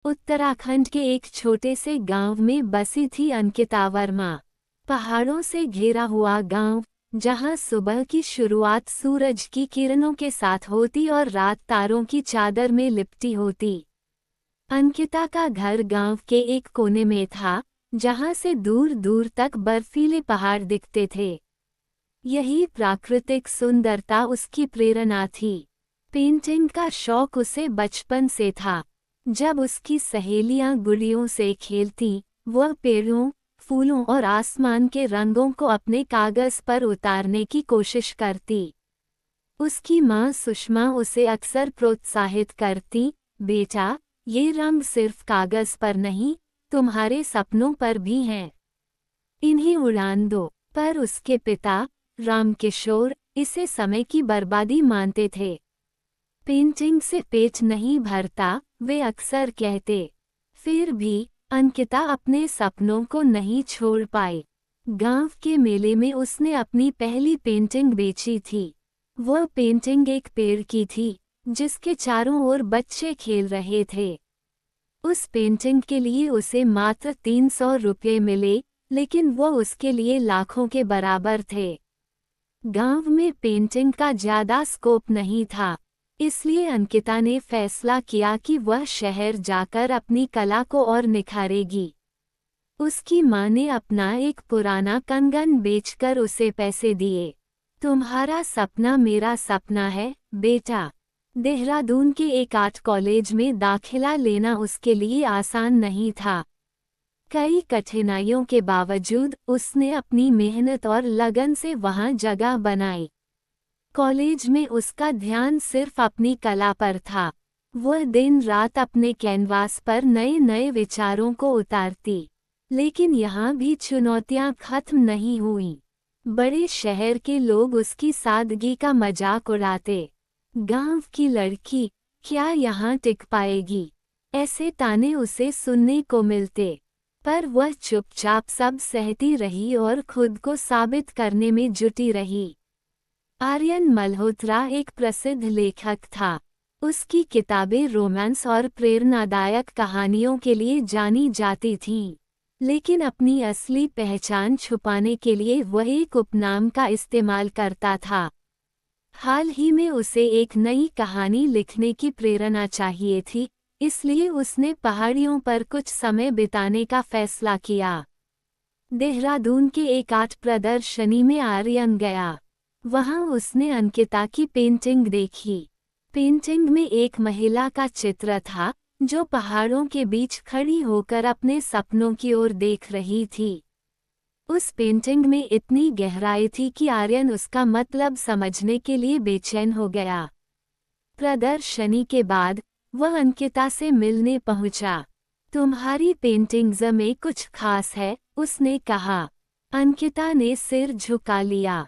उत्तराखंड के एक छोटे से गांव में बसी थी अंकिता वर्मा। पहाड़ों से घिरा हुआ गांव, जहां सुबह की शुरुआत सूरज की किरणों के साथ होती और रात तारों की चादर में लिपटी होती। अंकिता का घर गांव के एक कोने में था, जहां से दूर दूर तक बर्फीले पहाड़ दिखते थे। यही प्राकृतिक सुंदरता उसकी प्रेरणा थी। पेंटिंग का शौक उसे बचपन से था। जब उसकी सहेलियां गुड़ियों से खेलती, वह पेड़ों, फूलों और आसमान के रंगों को अपने कागज पर उतारने की कोशिश करती। उसकी मां सुषमा उसे अक्सर प्रोत्साहित करती, बेटा, ये रंग सिर्फ कागज पर नहीं, तुम्हारे सपनों पर भी हैं। इन्हें उड़ान दो। पर उसके पिता, रामकिशोर, इसे समय की बर्बादी मानते थे। पेंटिंग से पेट नहीं भरता, वे अक्सर कहते। फिर भी अंकिता अपने सपनों को नहीं छोड़ पाई। गांव के मेले में उसने अपनी पहली पेंटिंग बेची थी। वह पेंटिंग एक पेड़ की थी, जिसके चारों ओर बच्चे खेल रहे थे। उस पेंटिंग के लिए उसे मात्र 300 रुपये मिले, लेकिन वह उसके लिए लाखों के बराबर थे। गांव में पेंटिंग का ज्यादा स्कोप नहीं था, इसलिए अंकिता ने फैसला किया कि वह शहर जाकर अपनी कला को और निखारेगी। उसकी मां ने अपना एक पुराना कंगन बेचकर उसे पैसे दिए। तुम्हारा सपना मेरा सपना है, बेटा। देहरादून के एक आर्ट कॉलेज में दाखिला लेना उसके लिए आसान नहीं था। कई कठिनाइयों के बावजूद उसने अपनी मेहनत और लगन से वहां जगह बनाई। कॉलेज में उसका ध्यान सिर्फ अपनी कला पर था। वह दिन रात अपने कैनवास पर नए नए विचारों को उतारती। लेकिन यहाँ भी चुनौतियाँ खत्म नहीं हुईं। बड़े शहर के लोग उसकी सादगी का मजाक उड़ाते। गांव की लड़की, क्या यहाँ टिक पाएगी? ऐसे ताने उसे सुनने को मिलते। पर वह चुपचाप सब सहती रही और खुद को साबित करने में जुटी रही। आर्यन मल्होत्रा एक प्रसिद्ध लेखक था। उसकी किताबें रोमांस और प्रेरणादायक कहानियों के लिए जानी जाती थीं। लेकिन अपनी असली पहचान छुपाने के लिए वह एक उपनाम का इस्तेमाल करता था। हाल ही में उसे एक नई कहानी लिखने की प्रेरणा चाहिए थी, इसलिए उसने पहाड़ियों पर कुछ समय बिताने का फैसला किया। देहरादून के एक आर्ट प्रदर्शनी में आर्यन गया। वहां उसने अंकिता की पेंटिंग देखी। पेंटिंग में एक महिला का चित्र था, जो पहाड़ों के बीच खड़ी होकर अपने सपनों की ओर देख रही थी। उस पेंटिंग में इतनी गहराई थी कि आर्यन उसका मतलब समझने के लिए बेचैन हो गया। प्रदर्शनी के बाद वह अंकिता से मिलने पहुंचा। तुम्हारी पेंटिंग्स में कुछ खास है, उसने कहा। अंकिता ने सिर झुका लिया।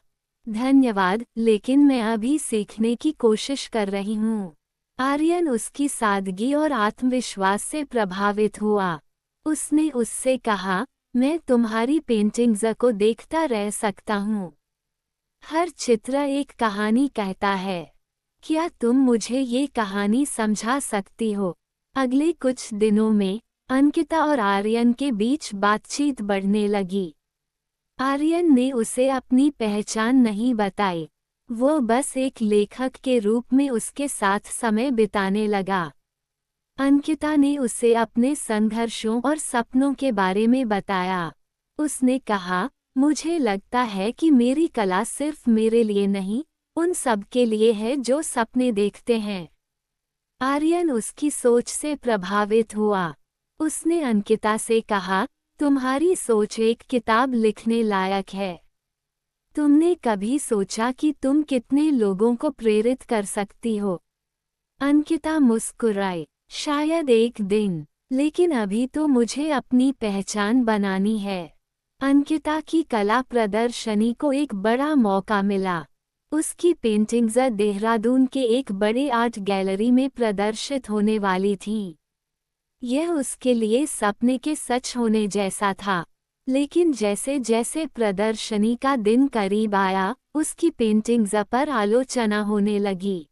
धन्यवाद, लेकिन मैं अभी सीखने की कोशिश कर रही हूँ। आर्यन उसकी सादगी और आत्मविश्वास से प्रभावित हुआ। उसने उससे कहा, मैं तुम्हारी पेंटिंग्स को देखता रह सकता हूँ। हर चित्र एक कहानी कहता है। क्या तुम मुझे ये कहानी समझा सकती हो? अगले कुछ दिनों में अंकिता और आर्यन के बीच बातचीत बढ़ने लगी। आर्यन ने उसे अपनी पहचान नहीं बताई। वो बस एक लेखक के रूप में उसके साथ समय बिताने लगा। अंकिता ने उसे अपने संघर्षों और सपनों के बारे में बताया। उसने कहा, मुझे लगता है कि मेरी कला सिर्फ मेरे लिए नहीं, उन सब के लिए है जो सपने देखते हैं। आर्यन उसकी सोच से प्रभावित हुआ। उसने अंकिता से कहा, तुम्हारी सोच एक किताब लिखने लायक है। तुमने कभी सोचा कि तुम कितने लोगों को प्रेरित कर सकती हो? अंकिता मुस्कुराई। शायद एक दिन, लेकिन अभी तो मुझे अपनी पहचान बनानी है। अंकिता की कला प्रदर्शनी को एक बड़ा मौका मिला। उसकी पेंटिंग्स देहरादून के एक बड़े आर्ट गैलरी में प्रदर्शित होने वाली थीं। यह उसके लिए सपने के सच होने जैसा था। लेकिन जैसे जैसे प्रदर्शनी का दिन करीब आया, उसकी पेंटिंग्स पर आलोचना होने लगी।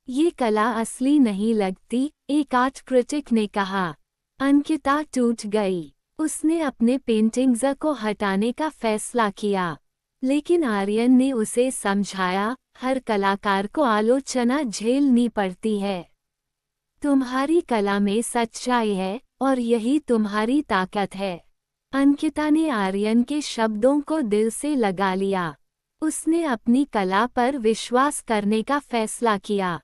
ये कला असली नहीं लगती, एक आर्ट क्रिटिक ने कहा। अंकिता टूट गई। उसने अपने पेंटिंग्स को हटाने का फैसला किया, लेकिन आर्यन ने उसे समझाया, हर कलाकार को आलोचना झेलनी पड़ती है। तुम्हारी कला में सच्चाई है और यही तुम्हारी ताकत है। अंकिता ने आर्यन के शब्दों को दिल से लगा लिया। उसने अपनी कला पर विश्वास करने का फैसला किया।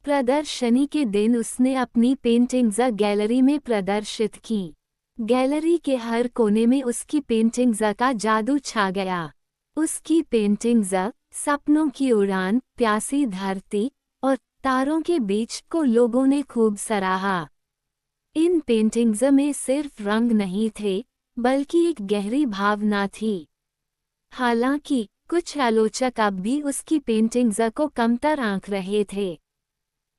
प्रदर्शनी के दिन उसने अपनी पेंटिंग्स गैलरी में प्रदर्शित की। गैलरी के हर कोने में उसकी पेंटिंग्स का जादू छा गया। उसकी पेंटिंग्स सपनों की उड़ान, प्यासी धरती और तारों के बीच को लोगों ने खूब सराहा। इन पेंटिंग्स में सिर्फ रंग नहीं थे, बल्कि एक गहरी भावना थी। हालांकि कुछ आलोचक अब भी उसकी पेंटिंग्स को कमतर आंक रहे थे।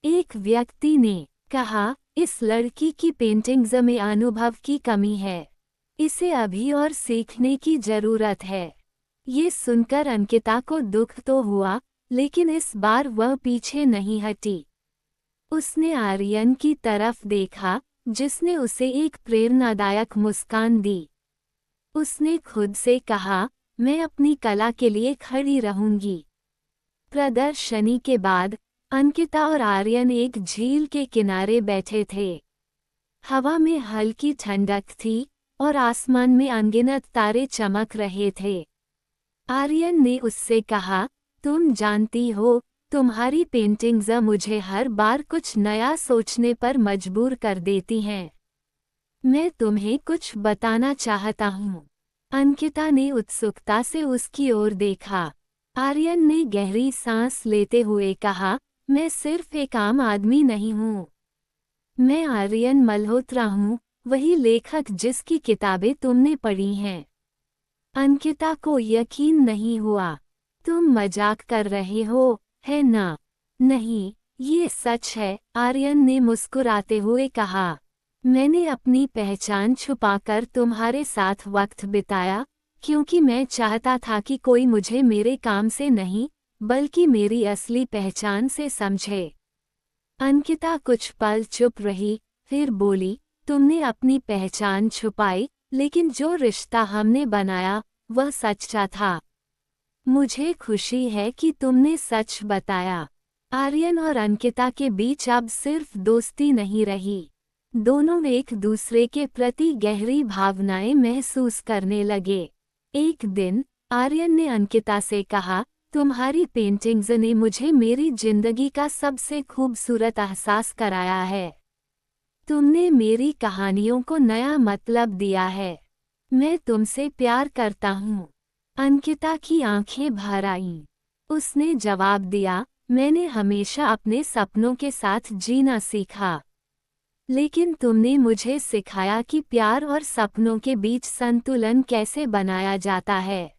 एक व्यक्ति ने कहा, इस लड़की की पेंटिंग्स में अनुभव की कमी है। इसे अभी और सीखने की जरूरत है। ये सुनकर अंकिता को दुख तो हुआ, लेकिन इस बार वह पीछे नहीं हटी। उसने आर्यन की तरफ देखा, जिसने उसे एक प्रेरणादायक मुस्कान दी। उसने खुद से कहा, मैं अपनी कला के लिए खड़ी रहूंगी। प्रदर्शनी के बाद अंकिता और आर्यन एक झील के किनारे बैठे थे। हवा में हल्की ठंडक थी और आसमान में अनगिनत तारे चमक रहे थे। आर्यन ने उससे कहा, तुम जानती हो, तुम्हारी पेंटिंग्स मुझे हर बार कुछ नया सोचने पर मजबूर कर देती हैं। मैं तुम्हें कुछ बताना चाहता हूँ। अंकिता ने उत्सुकता से उसकी ओर देखा। आर्यन ने गहरी सांस लेते हुए कहा, मैं सिर्फ एक आम आदमी नहीं हूँ। मैं आर्यन मल्होत्रा हूँ, वही लेखक जिसकी किताबें तुमने पढ़ी हैं। अंकिता को यकीन नहीं हुआ। तुम मजाक कर रहे हो, है ना? नहीं, ये सच है, आर्यन ने मुस्कुराते हुए कहा। मैंने अपनी पहचान छुपाकर तुम्हारे साथ वक्त बिताया, क्योंकि मैं चाहता था कि कोई मुझे मेरे काम से नहीं, बल्कि मेरी असली पहचान से समझे। अंकिता कुछ पल चुप रही, फिर बोली, तुमने अपनी पहचान छुपाई, लेकिन जो रिश्ता हमने बनाया, वह सच्चा था। मुझे खुशी है कि तुमने सच बताया। आर्यन और अंकिता के बीच अब सिर्फ दोस्ती नहीं रही। दोनों एक दूसरे के प्रति गहरी भावनाएं महसूस करने लगे। एक दिन आर्यन ने अंकिता से कहा, तुम्हारी पेंटिंग्स ने मुझे मेरी जिंदगी का सबसे खूबसूरत एहसास कराया है। तुमने मेरी कहानियों को नया मतलब दिया है। मैं तुमसे प्यार करता हूँ। अंकिता की आंखें भर आईं। उसने जवाब दिया, मैंने हमेशा अपने सपनों के साथ जीना सीखा, लेकिन तुमने मुझे सिखाया कि प्यार और सपनों के बीच संतुलन कैसे बनाया जाता है।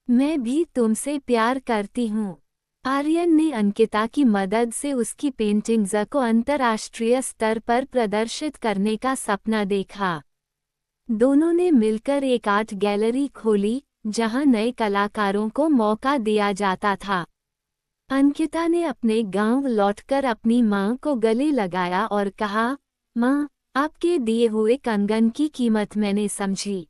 मैं भी तुमसे प्यार करती हूँ। आर्यन ने अंकिता की मदद से उसकी पेंटिंग्स को अंतर्राष्ट्रीय स्तर पर प्रदर्शित करने का सपना देखा। दोनों ने मिलकर एक आर्ट गैलरी खोली, जहां नए कलाकारों को मौका दिया जाता था। अंकिता ने अपने गांव लौटकर अपनी मां को गले लगाया और कहा, मां, आपके दिए हुए कंगन की कीमत मैंने समझी।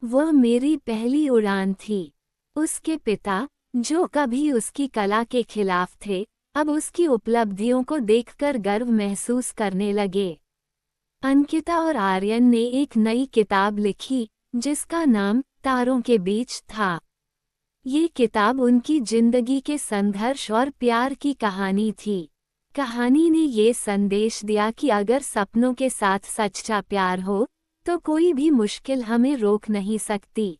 वह मेरी पहली उड़ान थी। उसके पिता, जो कभी उसकी कला के खिलाफ थे, अब उसकी उपलब्धियों को देखकर गर्व महसूस करने लगे। अंकिता और आर्यन ने एक नई किताब लिखी, जिसका नाम तारों के बीच था। ये किताब उनकी जिंदगी के संघर्ष और प्यार की कहानी थी। कहानी ने ये संदेश दिया कि अगर सपनों के साथ सच्चा प्यार हो, तो कोई भी मुश्किल हमें रोक नहीं सकती।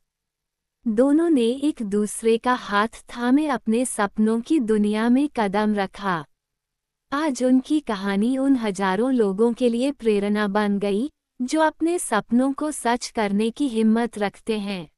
दोनों ने एक दूसरे का हाथ थामे अपने सपनों की दुनिया में कदम रखा। आज उनकी कहानी उन हजारों लोगों के लिए प्रेरणा बन गई, जो अपने सपनों को सच करने की हिम्मत रखते हैं।